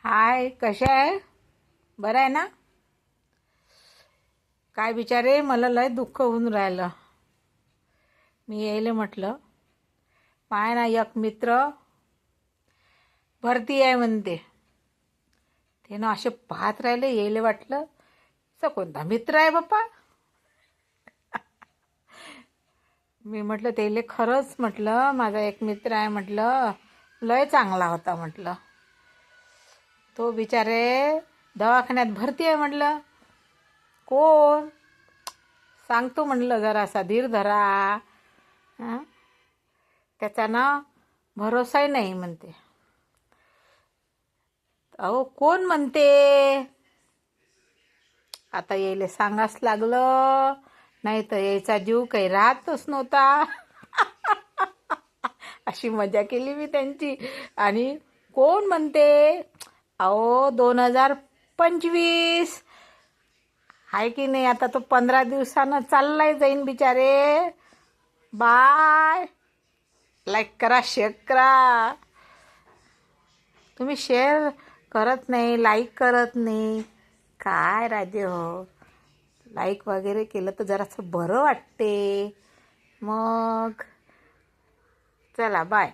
हाय, कशा आहे? बरं आहे ना? काय बिचारे, मला लय दुःख होऊन राहिलं. मी यायले म्हटलं, माय ना एक मित्र भरती आहे म्हणते. ते ना असे पाहत राहिले, यायले वाटलं असा कोणता मित्र आहे बाप्पा. मी म्हटलं त्याले खरंच म्हटलं माझा एक मित्र आहे म्हटलं, लय चांगला होता म्हटलं. तो बिचारे दवाखान्यात भरती आहे म्हटलं. कोण सांगतो म्हटलं, जरासा धीर धरा. हं? त्याचा ना भरोसाही नाही म्हणते. अहो कोण म्हणते? आता यायले सांगाच लागलं, नाही तर यायचा जीव काही राहतच नव्हता. अशी मजा केली मी त्यांची. आणि कोण म्हणते? अहो 2025 आहे की नाही. आता तो 15 दिवसानं चाललाय जाईन बिचारे. बाय. लाईक करा, शेअर करा. तुम्ही शेअर करत नाही, लाईक करत नाही. काय राजे हो, लाईक वगैरे केलं तर जरासं बरं वाटते. मग चला, बाय.